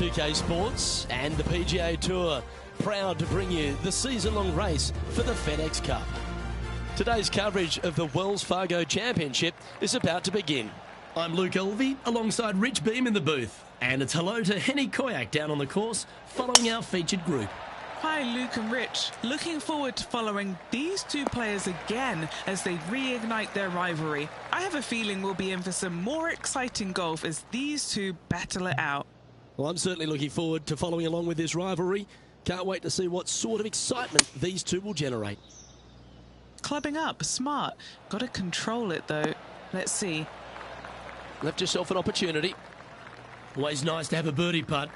2K Sports and the PGA Tour, proud to bring you the season-long race for the FedEx Cup. Today's coverage of the Wells Fargo Championship is about to begin. I'm Luke Elvey, alongside Rich Beam in the booth. And it's hello to Henny Koyak down on the course, following our featured group. Hi, Luke and Rich. Looking forward to following these two players again as they reignite their rivalry. I have a feeling we'll be in for some more exciting golf as these two battle it out. Well, I'm certainly looking forward to following along with this rivalry. Can't wait to see what sort of excitement these two will generate. Clubbing up, smart. Got to control it, though. Let's see. Left yourself an opportunity. Always nice to have a birdie putt.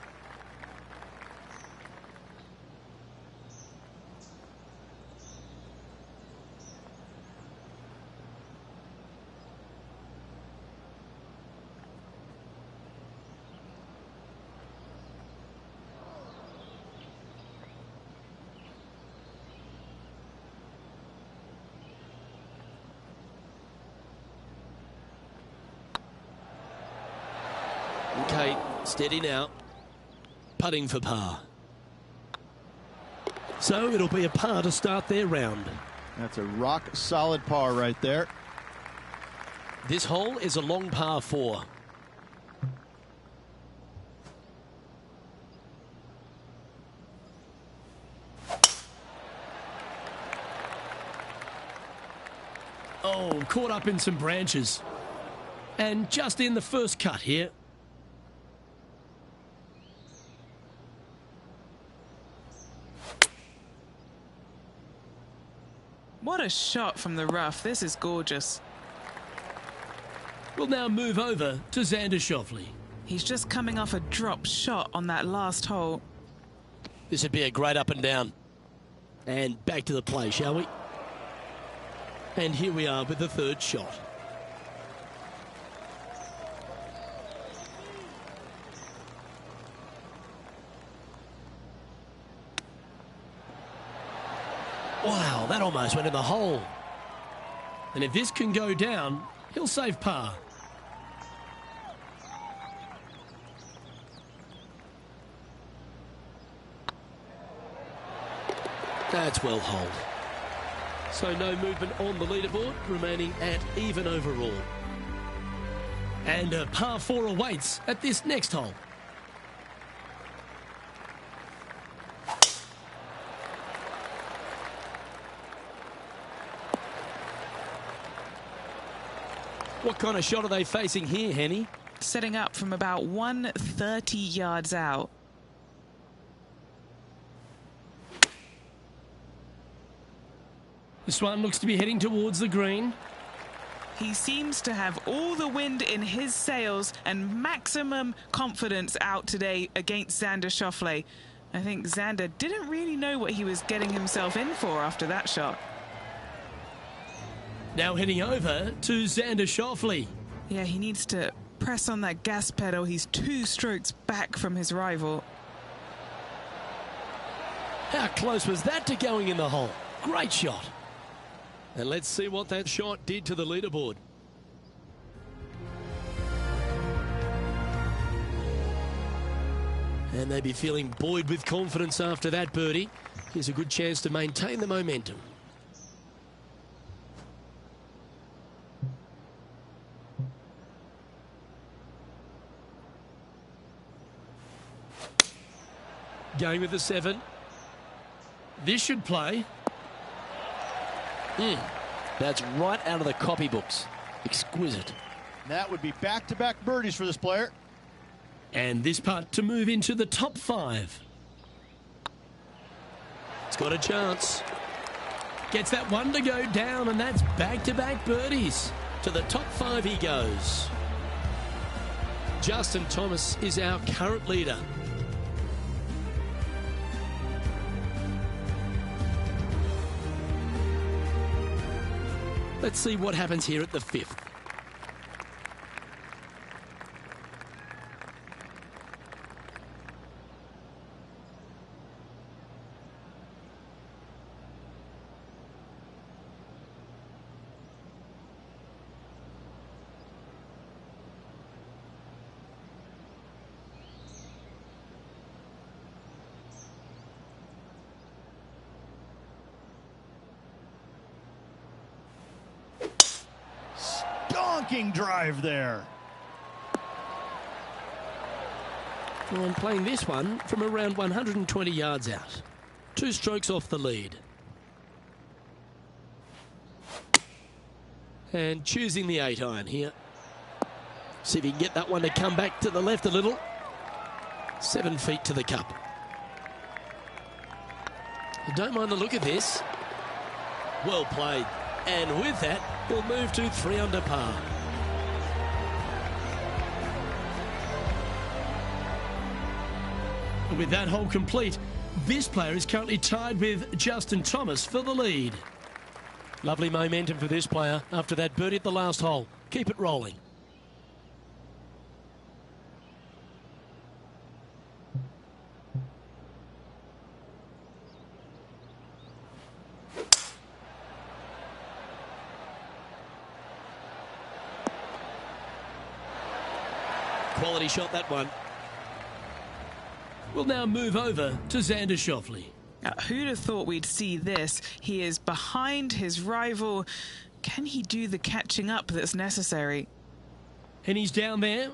Okay, steady now. Putting for par. So it'll be a par to start their round. That's a rock-solid par right there. This hole is a long par 4. Oh, caught up in some branches. And just in the first cut here. What a shot from the rough. This is gorgeous. We'll now move over to Xander Schauffele. He's just coming off a drop shot on that last hole. This would be a great up and down. And back to the play, shall we? And here we are with the third shot. Wow, that almost went in the hole. And if this can go down, he'll save par. That's well holed. So no movement on the leaderboard, remaining at even overall. And a par 4 awaits at this next hole. What kind of shot are they facing here, Henny? Setting up from about 130 yards out. This one looks to be heading towards the green. He seems to have all the wind in his sails and maximum confidence out today against Xander Schauffele. I think Xander didn't really know what he was getting himself in for after that shot. Now heading over to Xander Schauffele. Yeah, he needs to press on that gas pedal. He's 2 strokes back from his rival. How close was that to going in the hole? Great shot. And let's see what that shot did to the leaderboard. And they'd be feeling buoyed with confidence after that birdie. Here's a good chance to maintain the momentum. Going with the 7. This should play. That's right out of the copybooks. Exquisite. That would be back-to-back birdies for this player. And this putt to move into the top 5. It's got a chance. Gets that one to go down, and that's back-to-back birdies. To the top 5 he goes. Justin Thomas is our current leader. Let's see what happens here at the 5th. sinking drive there. Well, I'm playing this one from around 120 yards out. 2 strokes off the lead. And choosing the 8-iron here. See if he can get that one to come back to the left a little. 7 feet to the cup. I don't mind the look of this. Well played. And with that, he'll move to 3 under par. With that hole complete, this player is currently tied with Justin Thomas for the lead. Lovely momentum for this player after that birdie at the last hole. Keep it rolling. Quality shot, that one. We'll now move over to Xander Schauffele. Who'd have thought we'd see this? He is behind his rival. Can he do the catching up that's necessary? And he's down there.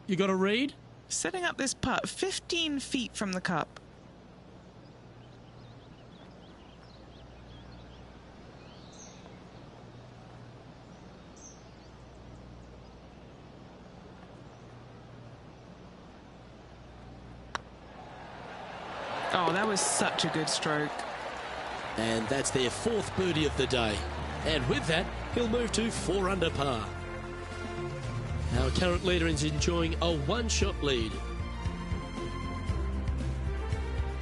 You got a read? Setting up this putt 15 feet from the cup. Oh, that was such a good stroke. And that's their 4th birdie of the day. And with that, he'll move to 4 under par. Our current leader is enjoying a 1-shot lead.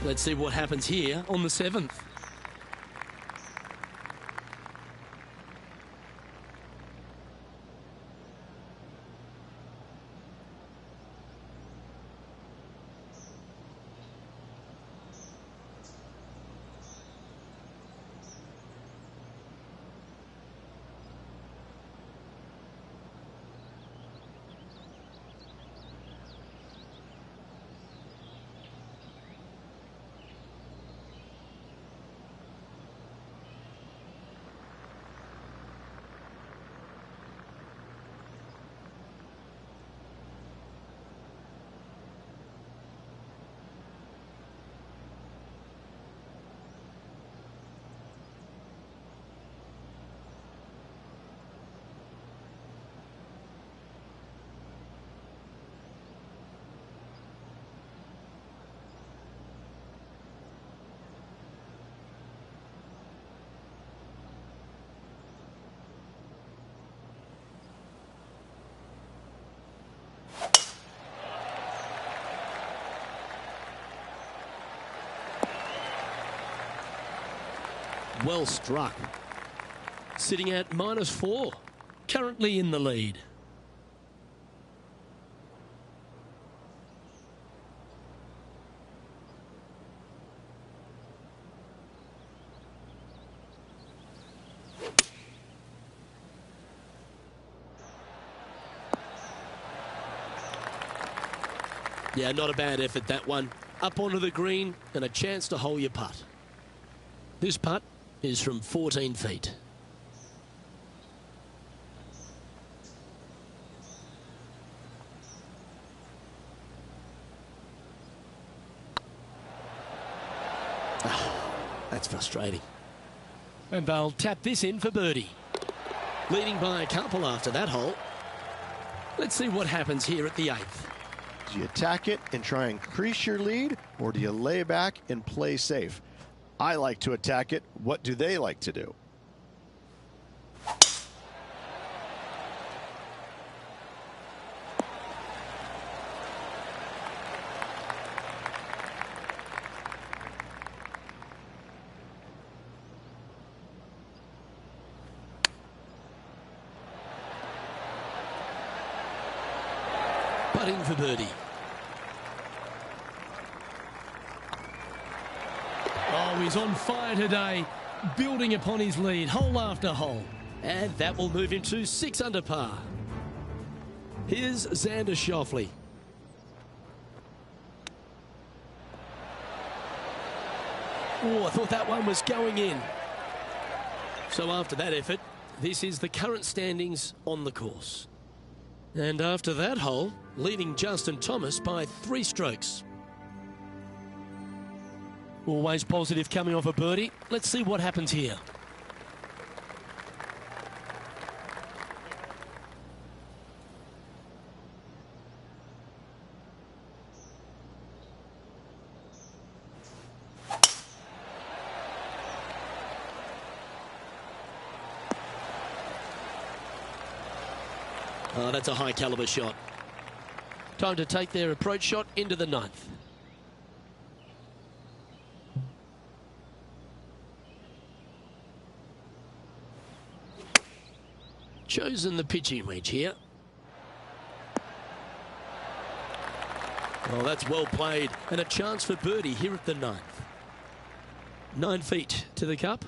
Let's see what happens here on the 7th. Well struck. Sitting at -4. Currently in the lead. Yeah, not a bad effort, that one. Up onto the green and a chance to hole your putt. This putt is from 14 feet. That's frustrating. And they'll tap this in for birdie. Leading by a couple after that hole. Let's see what happens here at the 8th. Do you attack it and try and increase your lead, or do you lay back and play safe? I like to attack it. What do they like to do? Putting for birdie. Oh, he's on fire today, building upon his lead, hole after hole. And that will move him to 6 under par. Here's Xander Schauffele. Oh, I thought that one was going in. So after that effort, this is the current standings on the course. And after that hole, leading Justin Thomas by 3 strokes. Always positive coming off a birdie. Let's see what happens here. Oh, that's a high caliber shot. Time to take their approach shot into the 9th. Chosen the pitching wedge here. Oh, that's well played. And a chance for birdie here at the 9th. 9 feet to the cup.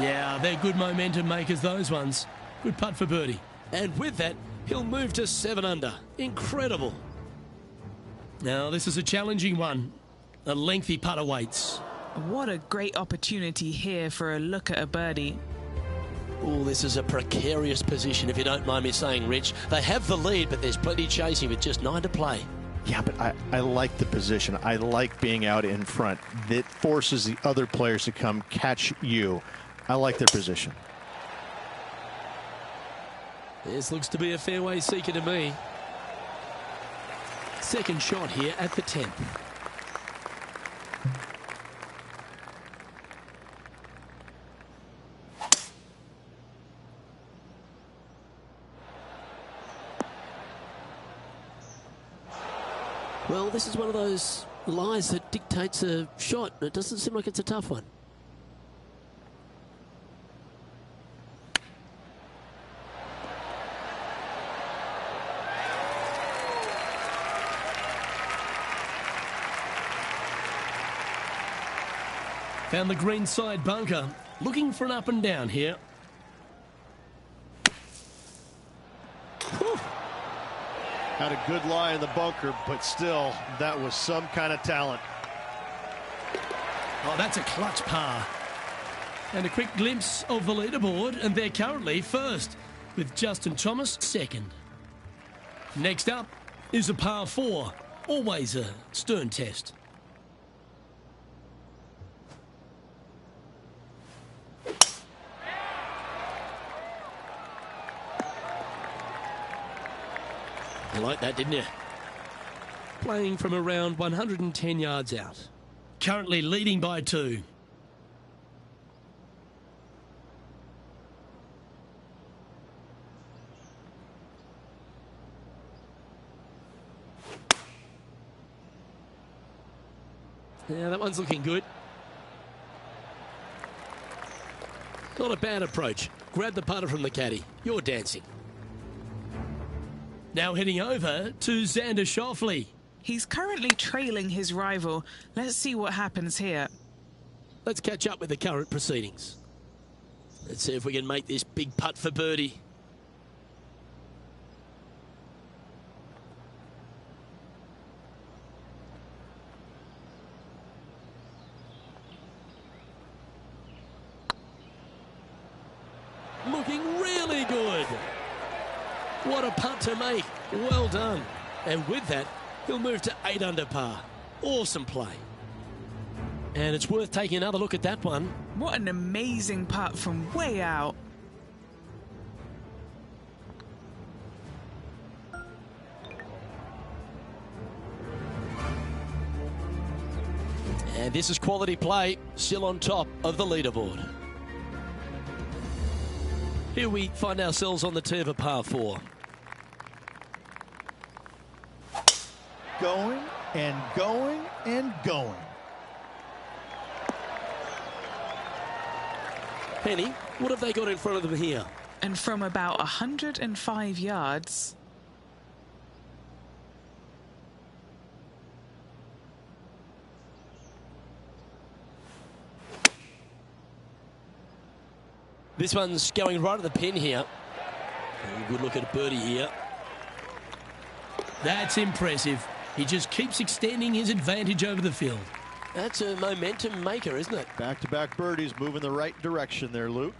Yeah, they're good momentum makers, those ones. Good putt for birdie. And with that, he'll move to 7 under. Incredible. Now, this is a challenging one. A lengthy putt awaits. What a great opportunity here for a look at a birdie. Oh, this is a precarious position, if you don't mind me saying, Rich. They have the lead, but there's plenty chasing with just 9 to play. Yeah, but I like the position. I like being out in front. It forces the other players to come catch you. I like their position. This looks to be a fairway seeker to me. Second shot here at the 10th. Well, this is one of those lies that dictates a shot. It doesn't seem like it's a tough one. Found the green side bunker. Looking for an up and down here. Whew. Had a good lie in the bunker, but still, that was some kind of talent. Oh, that's a clutch par. And a quick glimpse of the leaderboard, and they're currently first, with Justin Thomas second. Next up is a par 4. Always a stern test. You like that, didn't you? Playing from around 110 yards out. Currently leading by 2. Yeah, that one's looking good. Not a bad approach. Grab the putter from the caddy. You're dancing. Now heading over to Xander Schauffele. He's currently trailing his rival. Let's see what happens here. Let's catch up with the current proceedings. Let's see if we can make this big putt for birdie. Looking really good. What a putt to make. Well done. And with that, he'll move to 8 under par. Awesome play. And it's worth taking another look at that one. What an amazing putt from way out. And this is quality play, still on top of the leaderboard. Here we find ourselves on the tee of a par 4. Going and going and going. Penny, what have they got in front of them here? And from about 105 yards. This one's going right at the pin here. Good look at a birdie here. That's impressive. He just keeps extending his advantage over the field. That's a momentum maker, isn't it? Back-to-back birdies, move in the right direction there, Luke.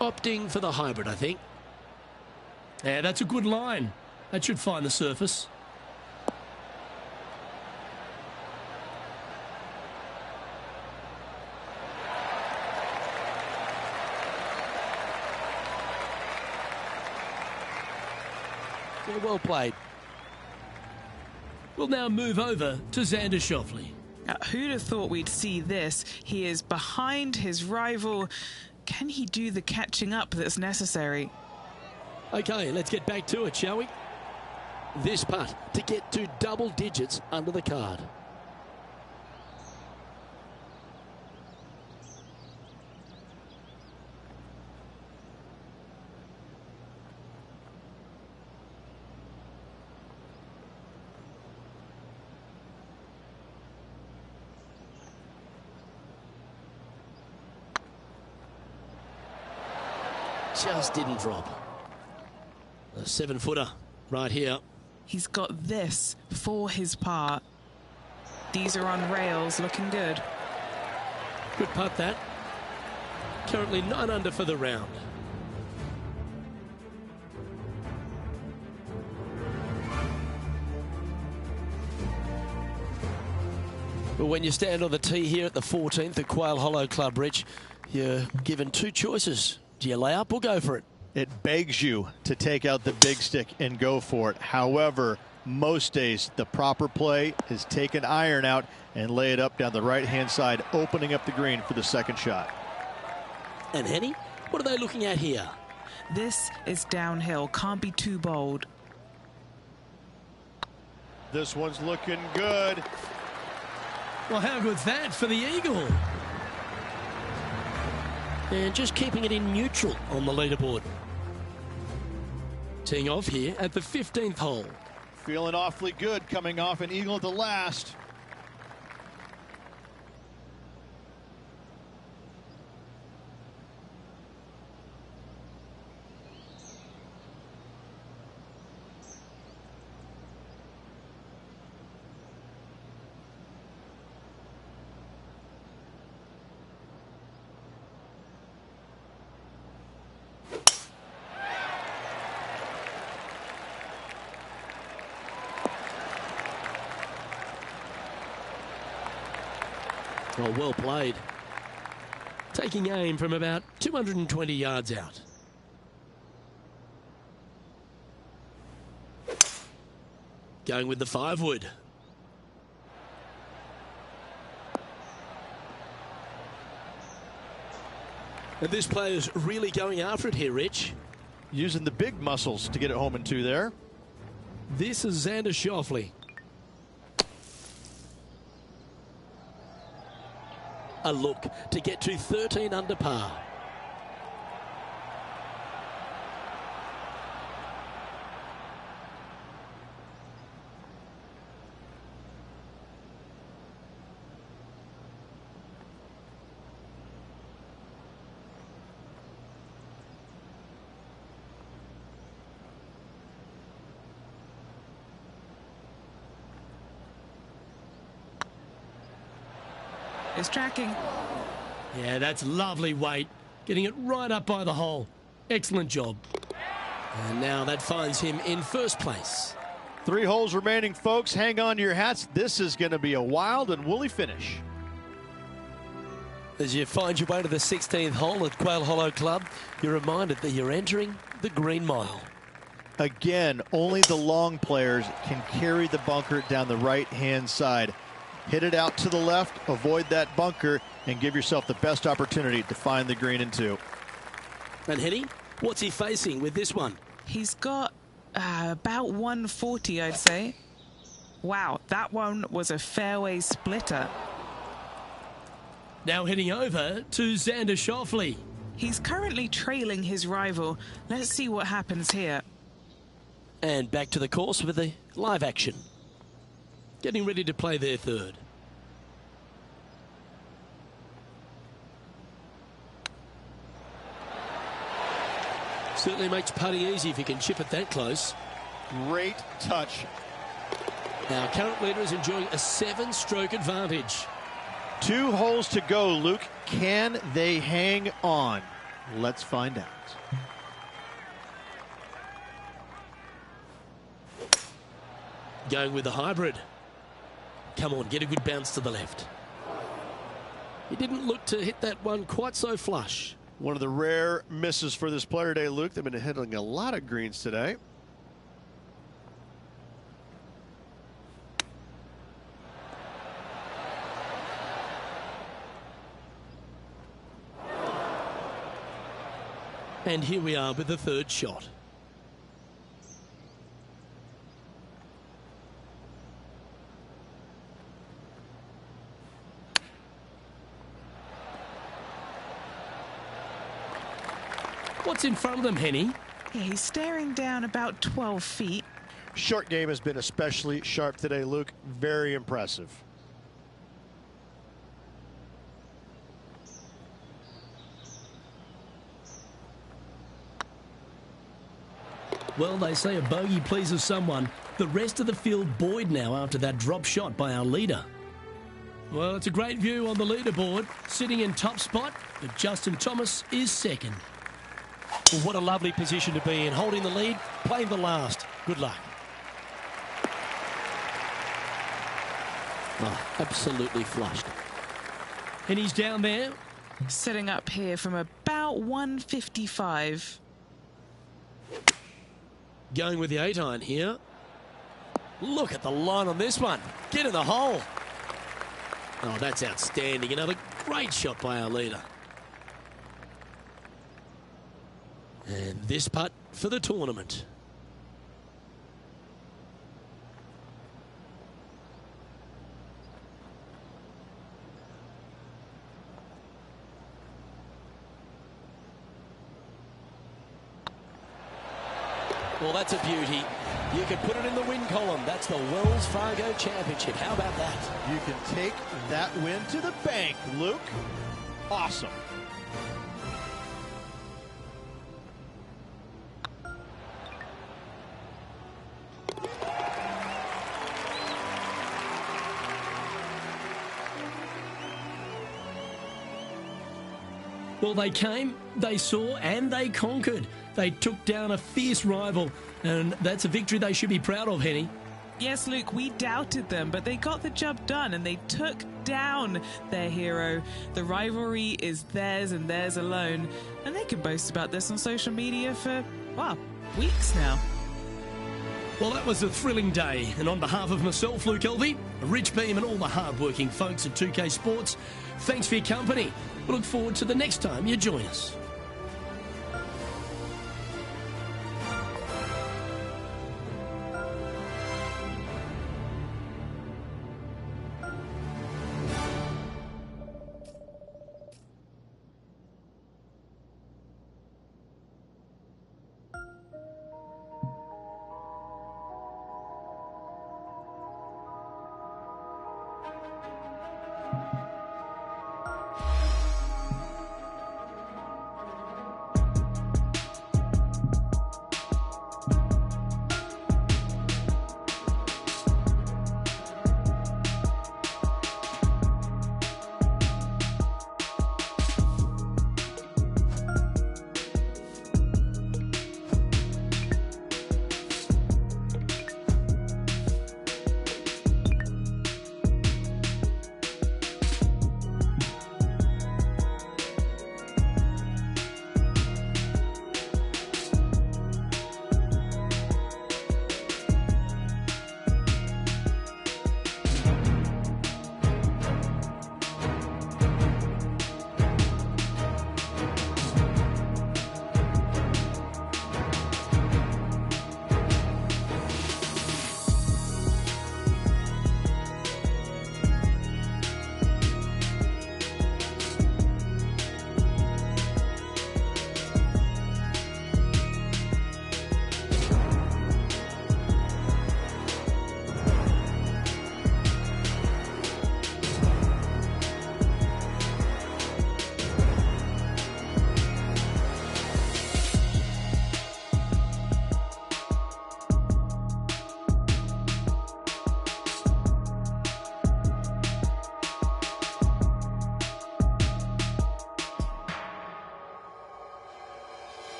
Opting for the hybrid, I think. Yeah, that's a good line. That should find the surface. Yeah, well played. We'll now move over to Xander Schauffele. Who'd have thought we'd see this? He is behind his rival. Can he do the catching up that's necessary? Okay, let's get back to it, shall we? This putt to get to double digits under the card. Just didn't drop. A 7-footer right here. He's got this for his part. These are on rails, looking good. Good putt, that. Currently 9 under for the round. But when you stand on the tee here at the 14th at Quail Hollow Club, Rich, you're given 2 choices. Do you lay up or go for it? It begs you to take out the big stick and go for it. However, most days the proper play is take an iron out and lay it up down the right-hand side, opening up the green for the second shot. And Henny, what are they looking at here? This is downhill. Can't be too bold. This one's looking good. Well, how good's that for the eagle? And just keeping it in neutral on the leaderboard. Teeing off here at the 15th hole. Feeling awfully good coming off an eagle at the last. Oh, well played. Taking aim from about 220 yards out. Going with the 5-wood. And this player's really going after it here, Rich. Using the big muscles to get it home in 2 there. This is Xander Schauffele. A look to get to 13 under par. It's tracking. Yeah, that's lovely weight. Getting it right up by the hole. Excellent job. And now that finds him in first place. 3 holes remaining, folks. Hang on to your hats. This is going to be a wild and woolly finish. As you find your way to the 16th hole at Quail Hollow Club, you're reminded that you're entering the Green Mile. Again, only the long players can carry the bunker down the right-hand side. Hit it out to the left, avoid that bunker, and give yourself the best opportunity to find the green in 2. And Henny, what's he facing with this one? He's got about 140, I'd say. Wow, that one was a fairway splitter. Now heading over to Xander Schauffele. He's currently trailing his rival. Let's see what happens here. And back to the course with the live action. Getting ready to play their third. Certainly makes putting easy if you can chip it that close. Great touch. Our current leader is enjoying a 7-stroke advantage. 2 holes to go, Luke. Can they hang on? Let's find out. Going with the hybrid. Come on, get a good bounce to the left. He didn't look to hit that one quite so flush. One of the rare misses for this player today, Luke. They've been hitting a lot of greens today. And here we are with the third shot. What's in front of them, Henny? Yeah, he's staring down about 12 feet. Short game has been especially sharp today, Luke. Very impressive. Well, they say a bogey pleases someone. The rest of the field buoyed now after that drop shot by our leader. Well, it's a great view on the leaderboard. Sitting in top spot, but Justin Thomas is second. Well, what a lovely position to be in. Holding the lead, playing the last. Good luck. Oh, absolutely flushed. And he's down there. Setting up here from about 155. Going with the 8-iron here. Look at the line on this one. Get in the hole. Oh, that's outstanding. Another great shot by our leader. And this putt for the tournament. Well, that's a beauty. You can put it in the win column. That's the Wells Fargo Championship. How about that? You can take that win to the bank, Luke. Awesome. Well, they came, they saw, and they conquered. They took down a fierce rival, and that's a victory they should be proud of, Henny. Yes, Luke, we doubted them, but they got the job done and they took down their hero. The rivalry is theirs and theirs alone, and they can boast about this on social media for, well, weeks now. Well, that was a thrilling day, and on behalf of myself, Luke Elvey, Rich Beam, and all the hard-working folks at 2K Sports, thanks for your company. We look forward to the next time you join us.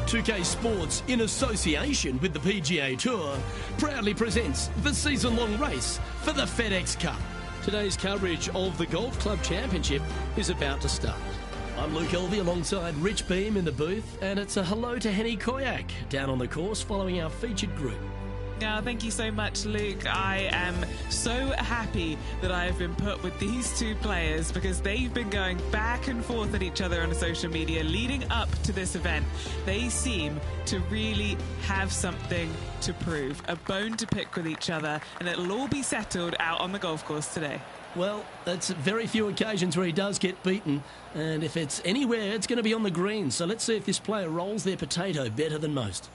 2K Sports, in association with the PGA Tour, proudly presents the season-long race for the FedEx Cup. Today's coverage of the Golf Club Championship is about to start. I'm Luke Elvey alongside Rich Beam in the booth, and it's a hello to Henny Koyak down on the course following our featured group. Thank you so much, Luke. I am so happy that I have been put with these two players because they've been going back and forth at each other on social media leading up to this event. They seem to really have something to prove, a bone to pick with each other, and it'll all be settled out on the golf course today. Well, that's very few occasions where he does get beaten, and if it's anywhere, it's going to be on the green. So let's see if this player rolls their potato better than most.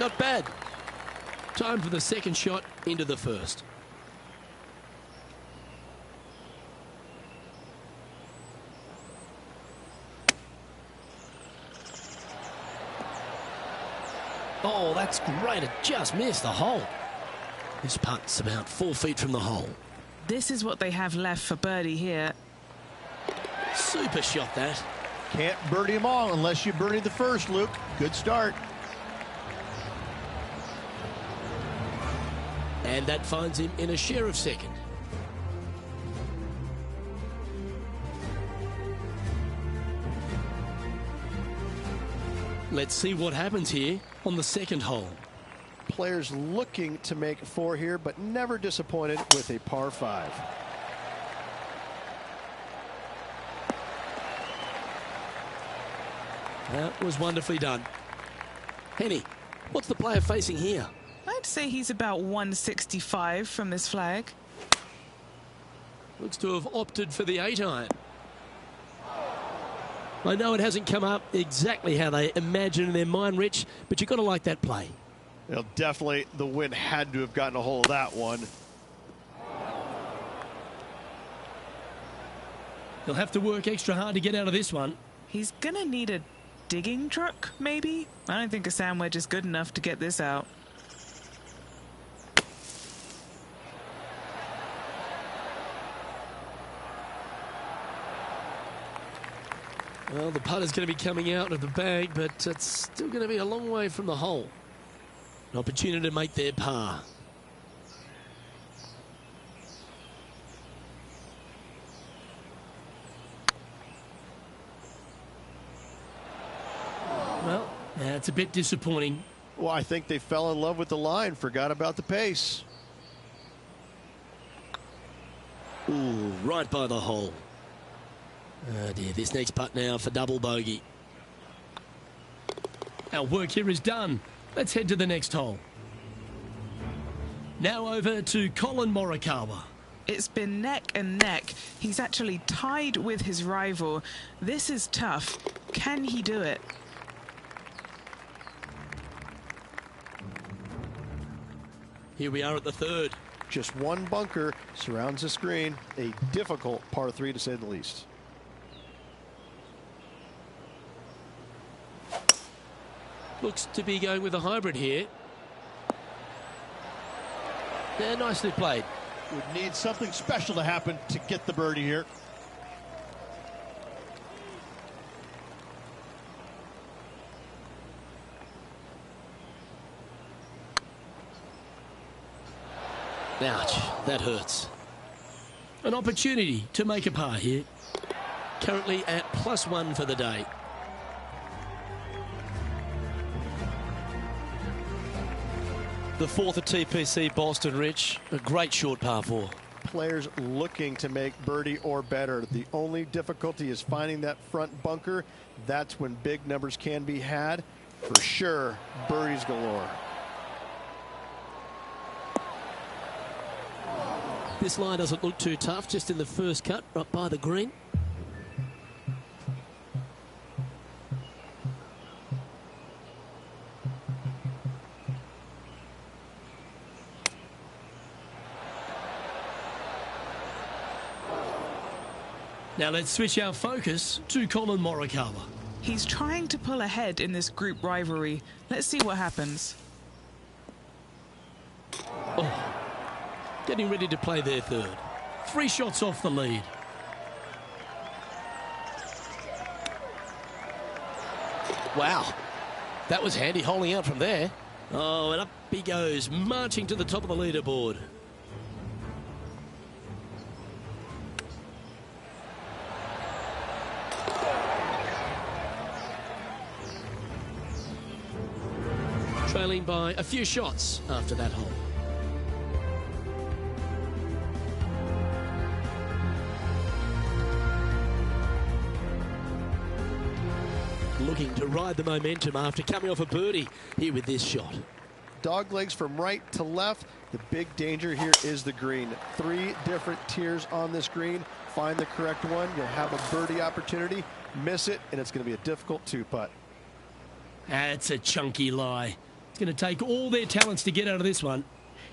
Not bad. Time for the second shot into the first. Oh, that's great. It just missed the hole. This putt's about 4 feet from the hole. This is what they have left for birdie here. Super shot, that. Can't birdie them all unless you birdie the first, Luke. Good start. And that finds him in a share of second. Let's see what happens here on the second hole. Players looking to make 4 here, but never disappointed with a par 5. That was wonderfully done. Henny, what's the player facing here? I'd say he's about 165 from this flag. Looks to have opted for the 8-iron. I know it hasn't come up exactly how they imagine in their mind, Rich, but you've got to like that play. Well, definitely the wind had to have gotten a hold of that one. He'll have to work extra hard to get out of this one. He's going to need a digging truck, maybe? I don't think a sand wedge is good enough to get this out. Well, the putt is going to be coming out of the bag, but it's still going to be a long way from the hole. An opportunity to make their par. Well, that's a bit disappointing. Well, I think they fell in love with the line, forgot about the pace. Ooh, right by the hole. Oh dear, this next putt now for double bogey. Our work here is done. Let's head to the next hole. Now over to Colin Morikawa. It's been neck and neck. He's actually tied with his rival. This is tough. Can he do it? Here we are at the third. Just one bunker surrounds the screen. A difficult par 3 to say the least. Looks to be going with a hybrid here. Yeah, nicely played. Would need something special to happen to get the birdie here. Ouch, that hurts. An opportunity to make a par here. Currently at +1 for the day. The fourth at TPC Boston, Rich. A great short par 4. Players looking to make birdie or better. The only difficulty is finding that front bunker. That's when big numbers can be had. For sure, birdies galore. This line doesn't look too tough, just in the first cut, right by the green. Now let's switch our focus to Colin Morikawa. He's trying to pull ahead in this group rivalry. Let's see what happens. Oh, getting ready to play their third. 3 shots off the lead. Wow, that was handy holding out from there. Oh, and up he goes, marching to the top of the leaderboard. Trailing by a few shots after that hole. Looking to ride the momentum after coming off a birdie here with this shot. Dog legs from right to left. The big danger here is the green. 3 different tiers on this green. Find the correct one. You'll have a birdie opportunity. Miss it, and it's going to be a difficult 2-putt. That's a chunky lie. It's going to take all their talents to get out of this one.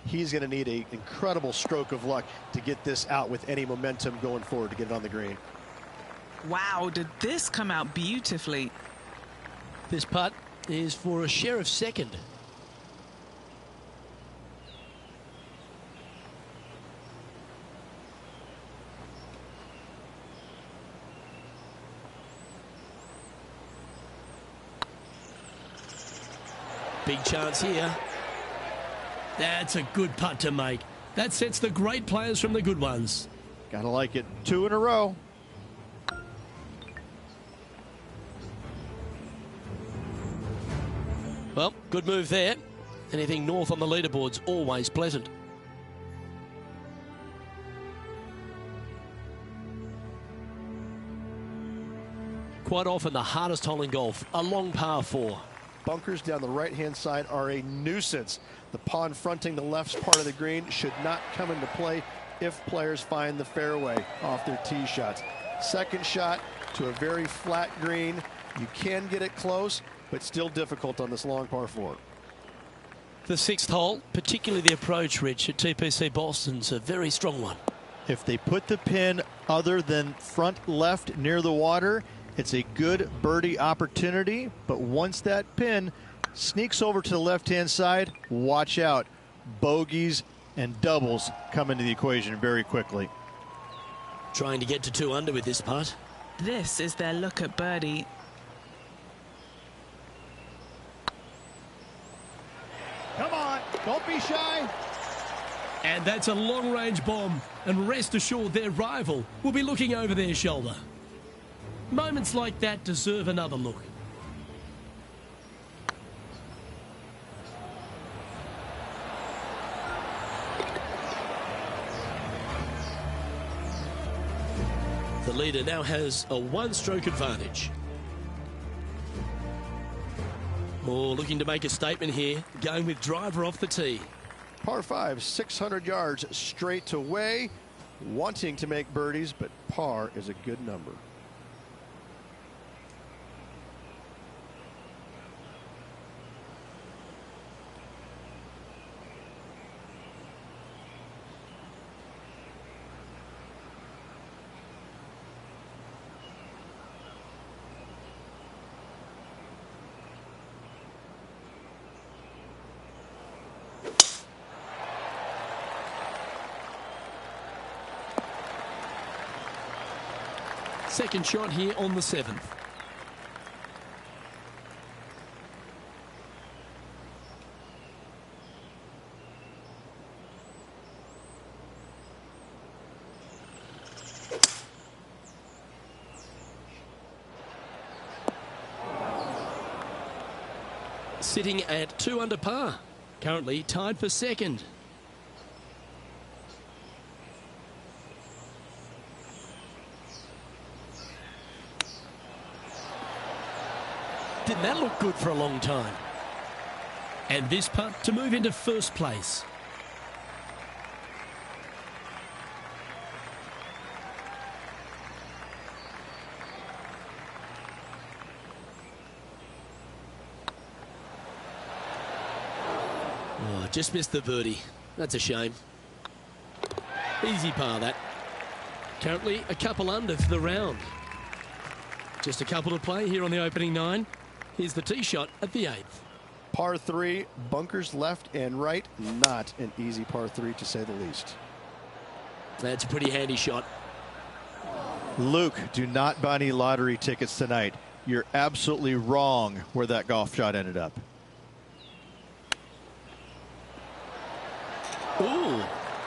He's going to need an incredible stroke of luck to get this out with any momentum going forward to get it on the green. Wow, did this come out beautifully? This putt is for a share of second. Big chance here. That's a good putt to make. That sets the great players from the good ones. Gotta like it. 2 in a row. Well, good move there. Anything north on the leaderboard's always pleasant. Quite often the hardest hole in golf, a long par 4. Bunkers down the right-hand side are a nuisance. The pond fronting the left part of the green should not come into play if players find the fairway off their tee shots. Second shot to a very flat green. You can get it close, but still difficult on this long par 4. The 6th hole, particularly the approach, Rich, at TPC Boston's a very strong one. If they put the pin other than front left near the water, It's a good birdie opportunity, but once that pin sneaks over to the left-hand side, watch out. Bogeys and doubles come into the equation very quickly. Trying to get to 2 under with this putt. This is their look at birdie. Come on, don't be shy. And that's a long-range bomb, and rest assured their rival will be looking over their shoulder. Moments like that deserve another look. The leader now has a 1-stroke advantage. Oh, looking to make a statement here, going with driver off the tee. Par 5, 600 yards straight away. Wanting to make birdies, but par is a good number. Second shot here on the 7th. Sitting at 2 under par. Currently tied for second. Didn't that look good for a long time? And this putt to move into first place. Oh, just missed the birdie. That's a shame. Easy par, that. Currently a couple under for the round. Just a couple to play here on the opening 9. Here's the tee shot at the 8th. Par 3, bunkers left and right. Not an easy par 3, to say the least. That's a pretty handy shot. Luke, do not buy any lottery tickets tonight. You're absolutely wrong where that golf shot ended up. Ooh.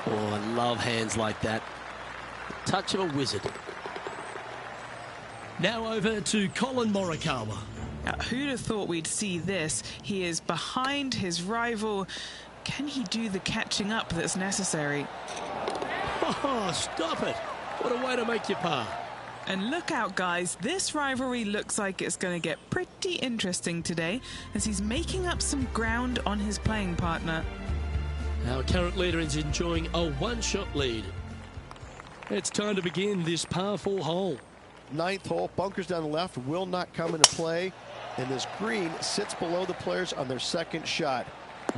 Oh, I love hands like that. Touch of a wizard. Now over to Colin Morikawa. Now, who'd have thought we'd see this? He is behind his rival. Can he do the catching up that's necessary? Oh, stop it. What a way to make your par. And look out, guys. This rivalry looks like it's going to get pretty interesting today as he's making up some ground on his playing partner. Our current leader is enjoying a 1-shot lead. It's time to begin this par 4 hole. 9th hole, bunkers down the left will not come into play, and this green sits below the players on their second shot.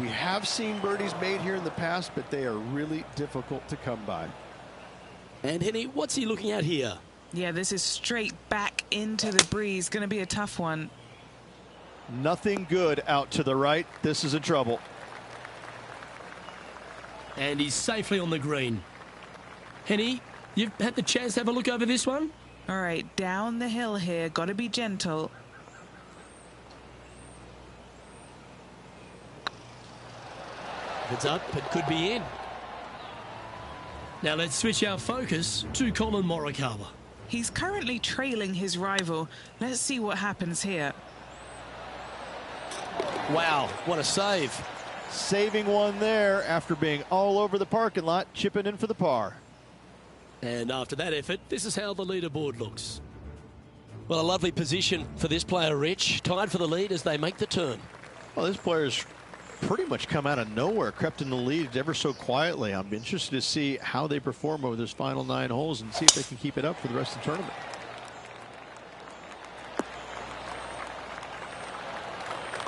We have seen birdies made here in the past, but they are really difficult to come by. And Henny, what's he looking at here? Yeah, this is straight back into the breeze. Going to be a tough one. Nothing good out to the right. This is in trouble. And he's safely on the green. Henny, you've had the chance to have a look over this one? All right, down the hill here. Got to be gentle. It's up, it could be in. Now let's switch our focus to Colin Morikawa. He's currently trailing his rival. Let's see what happens here. Wow, what a save. Saving one there after being all over the parking lot, chipping in for the par. And after that effort, this is how the leaderboard looks. Well, a lovely position for this player, Rich. Tied for the lead as they make the turn. Well, this player's pretty much come out of nowhere, crept in the lead ever so quietly. I'm interested to see how they perform over this final 9 holes and see if they can keep it up for the rest of the tournament.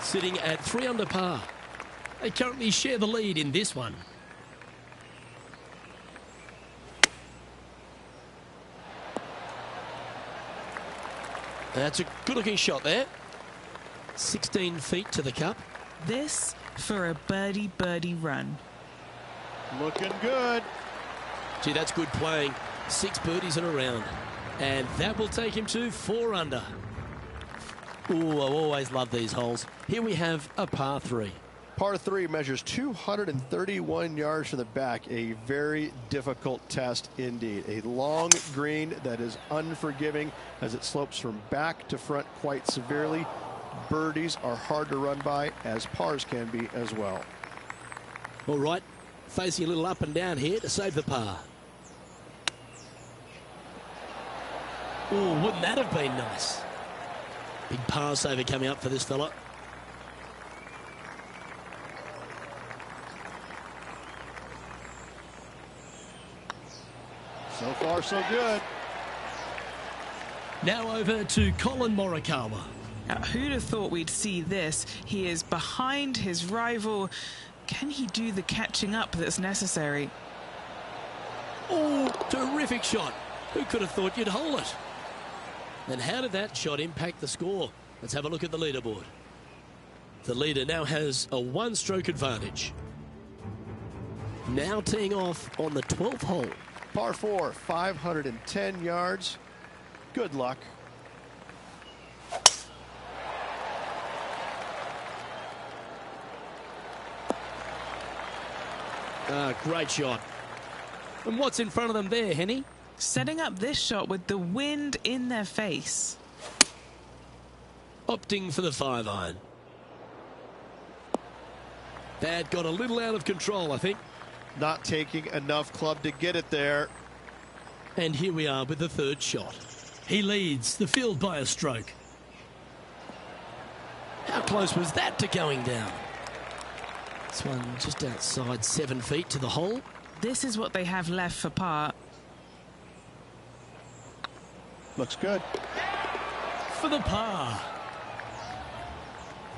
Sitting at 3 under par. They currently share the lead in this one. That's a good-looking shot there. 16 feet to the cup. This for a birdie run. Looking good. Gee, that's good playing. 6 birdies in a round. And that will take him to 4 under. Ooh, I always love these holes. Here we have a par 3. Par 3 measures 231 yards from the back. A very difficult test indeed. A long green that is unforgiving as it slopes from back to front quite severely. Birdies are hard to run by, as pars can be as well. All right, facing a little up and down here to save the par. Oh, wouldn't that have been nice? Big par saver coming up for this fella. So far, so good. Now over to Colin Morikawa. Now, who'd have thought we'd see this? He is behind his rival. Can he do the catching up that's necessary? Oh, terrific shot. Who could have thought you'd hole it? And how did that shot impact the score? Let's have a look at the leaderboard. The leader now has a 1-stroke advantage. Now teeing off on the 12th hole. Par 4, 510 yards. Good luck. Great shot. And what's in front of them there, Henny? Setting up this shot with the wind in their face. Opting for the 5-iron. That got a little out of control, I think. Not taking enough club to get it there. And here we are with the 3rd shot. He leads the field by a stroke. How close was that to going down? This one just outside 7 feet to the hole. This is what they have left for par. Looks good. For the par.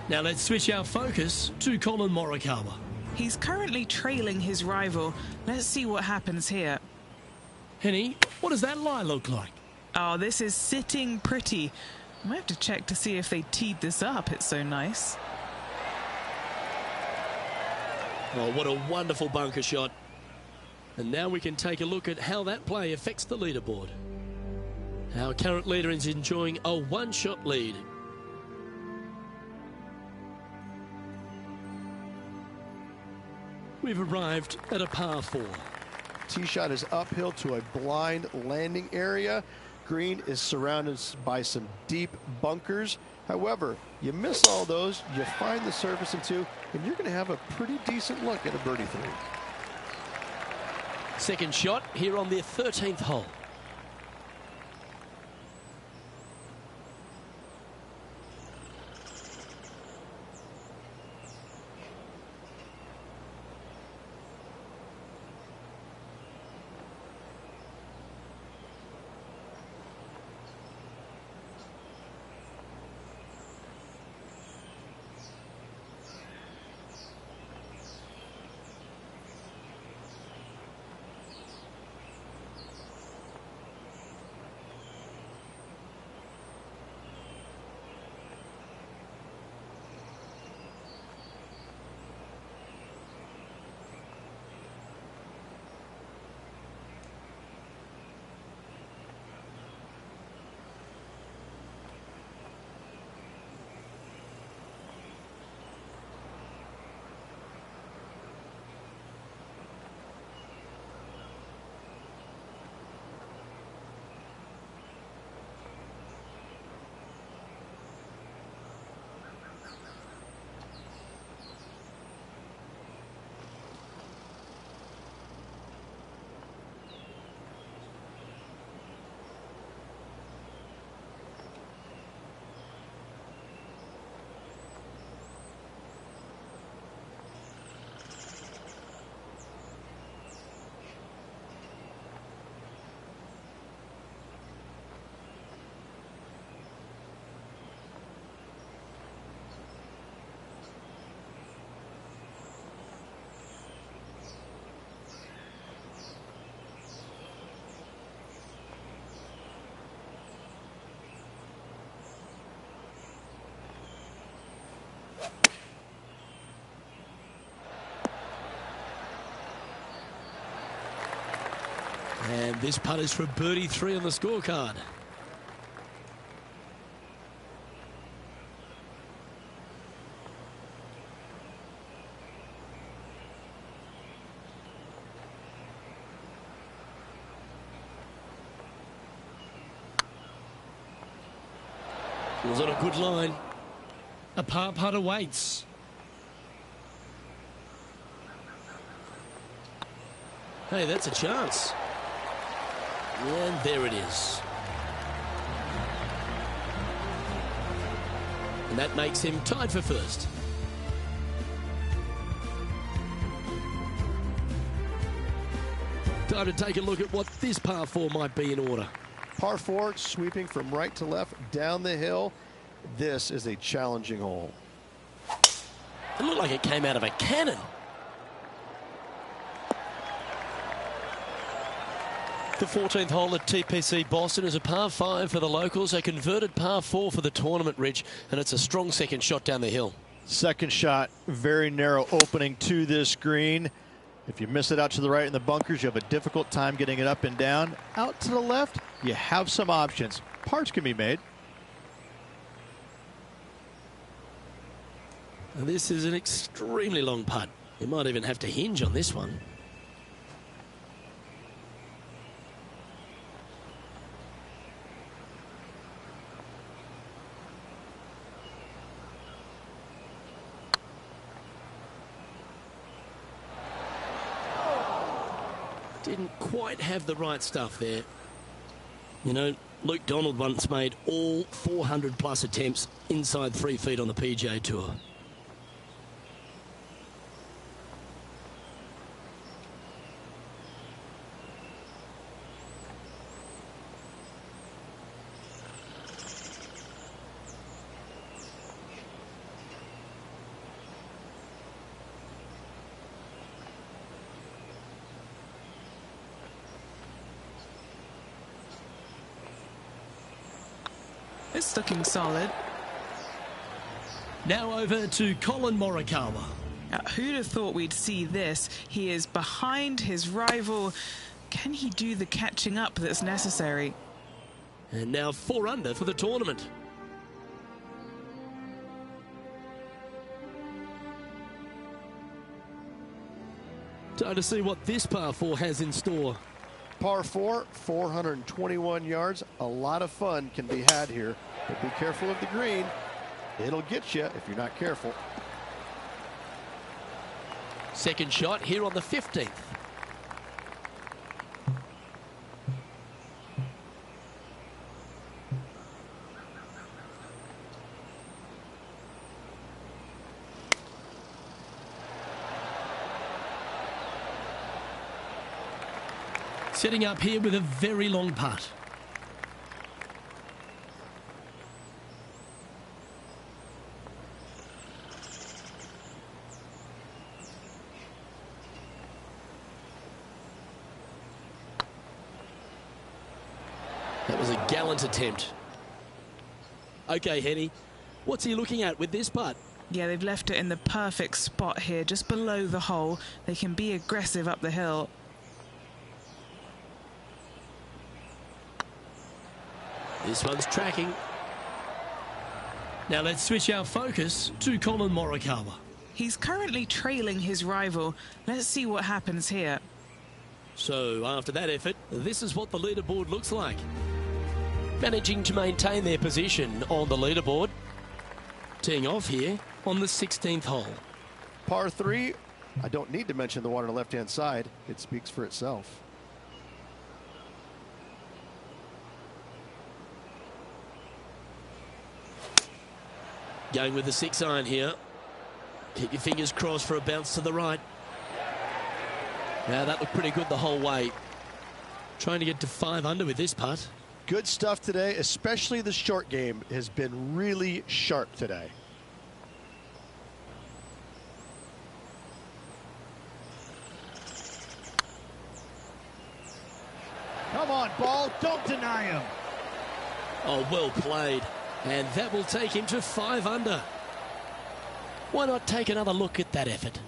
Now let's switch our focus to Colin Morikawa. He's currently trailing his rival. Let's see what happens here. Henny, what does that lie look like? Oh, this is sitting pretty. I might have to check to see if they teed this up. It's so nice. Oh, what a wonderful bunker shot. And now we can take a look at how that play affects the leaderboard. Our current leader is enjoying a 1-shot lead. We've arrived at a par 4. Tee shot is uphill to a blind landing area. Green is surrounded by some deep bunkers. However, you miss all those, you find the surface in 2, and you're going to have a pretty decent look at a birdie 3. Second shot here on the 13th hole. And this putt is for birdie 3 on the scorecard. It was on a good line. A par putt awaits. Hey, that's a chance. And there it is. And that makes him tied for first. Time to take a look at what this par 4 might be in order. Par 4, sweeping from right to left down the hill. This is a challenging hole. It looked like it came out of a cannon. The 14th hole at TPC Boston is a par 5 for the locals, a converted par 4 for the tournament, Rich, and it's a strong second shot down the hill. Second shot, very narrow opening to this green. If you miss it out to the right in the bunkers, you have a difficult time getting it up and down. Out to the left, you have some options. Pars can be made. And this is an extremely long putt. You might even have to hinge on this one. Didn't quite have the right stuff there. You know, Luke Donald once made all 400 plus attempts inside 3 feet on the PGA Tour. It's looking solid. Now over to Colin Morikawa. Who'd have thought we'd see this? He is behind his rival. Can he do the catching up that's necessary? And now 4 under for the tournament. Time to see what this par 4 has in store. Par 4, 421 yards. A lot of fun can be had here, but be careful of the green. It'll get you if you're not careful. Second shot here on the 15th. Setting up here with a very long putt. That was a gallant attempt. Okay, Henny, what's he looking at with this putt? Yeah, they've left it in the perfect spot here, just below the hole. They can be aggressive up the hill. This one's tracking. Now let's switch our focus to Colin Morikawa. He's currently trailing his rival. Let's see what happens here. So after that effort, this is what the leaderboard looks like. Managing to maintain their position on the leaderboard. Teeing off here on the 16th hole. Par 3, I don't need to mention the one on the left-hand side. It speaks for itself. Going with the 6-iron here. Keep your fingers crossed for a bounce to the right. Now that looked pretty good the whole way. Trying to get to 5 under with this putt. Good stuff today, especially the short game has been really sharp today. Come on, ball, don't deny him. Oh, well played. And that will take him to 5 under. Why not take another look at that effort?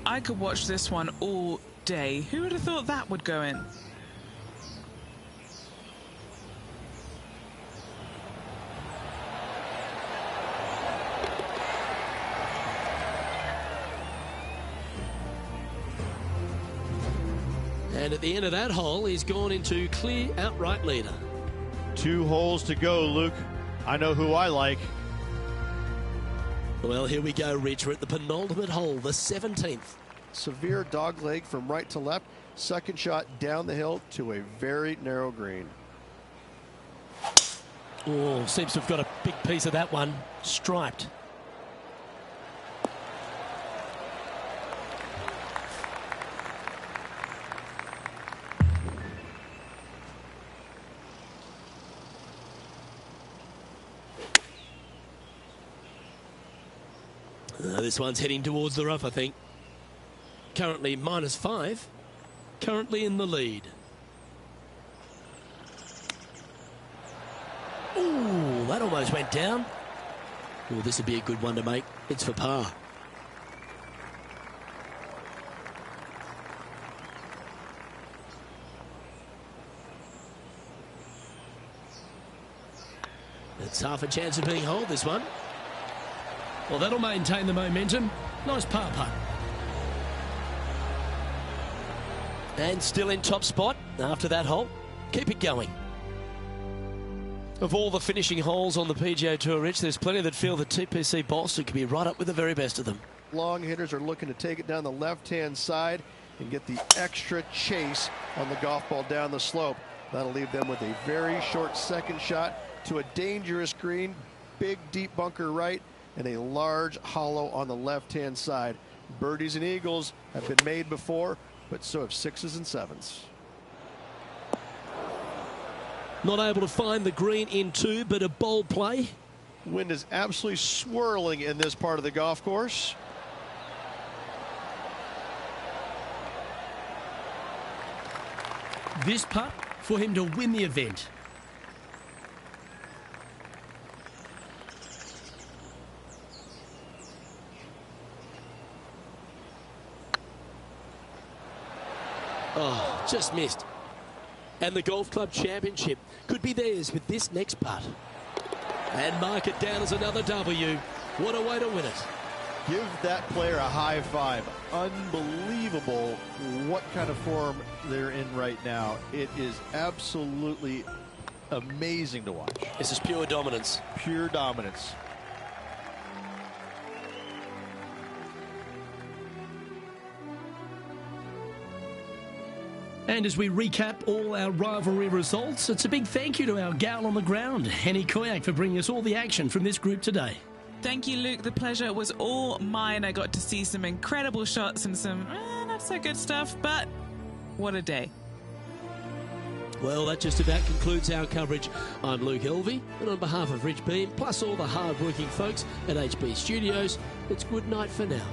I could watch this one all day. Who would have thought that would go in? And at the end of that hole, he's gone into clear outright leader. 2 holes to go, Luke. I know who I like. Well, here we go, Rich. We're at the penultimate hole, the 17th. Severe dog leg from right to left. Second shot down the hill to a very narrow green. Oh, seems to have got a big piece of that one. Striped. This one's heading towards the rough, I think. Currently -5. Currently in the lead. Ooh, that almost went down. Oh, this would be a good one to make. It's for par. It's half a chance of being holed, this one. Well, that'll maintain the momentum. Nice par putt. And still in top spot after that hole. Keep it going. Of all the finishing holes on the PGA Tour, Rich, there's plenty that feel that TPC Boston could be right up with the very best of them. Long hitters are looking to take it down the left-hand side and get the extra chase on the golf ball down the slope. That'll leave them with a very short second shot to a dangerous green, big deep bunker right, and a large hollow on the left-hand side. Birdies and eagles have been made before, but so have 6s and 7s. Not able to find the green in 2, but a bold play. Wind is absolutely swirling in this part of the golf course. This putt for him to win the event. Oh, just missed. And the Golf Club Championship could be theirs with this next putt. And mark it down as another W. What a way to win it. Give that player a high five. Unbelievable what kind of form they're in right now. It is absolutely amazing to watch. This is pure dominance. Pure dominance. And as we recap all our rivalry results, it's a big thank you to our gal on the ground, Henny Koyak, for bringing us all the action from this group today. Thank you, Luke. The pleasure was all mine. I got to see some incredible shots and some not so good stuff, but what a day. Well, that just about concludes our coverage. I'm Luke Elvey, and on behalf of Rich Beam, plus all the hard-working folks at HB Studios, it's good night for now.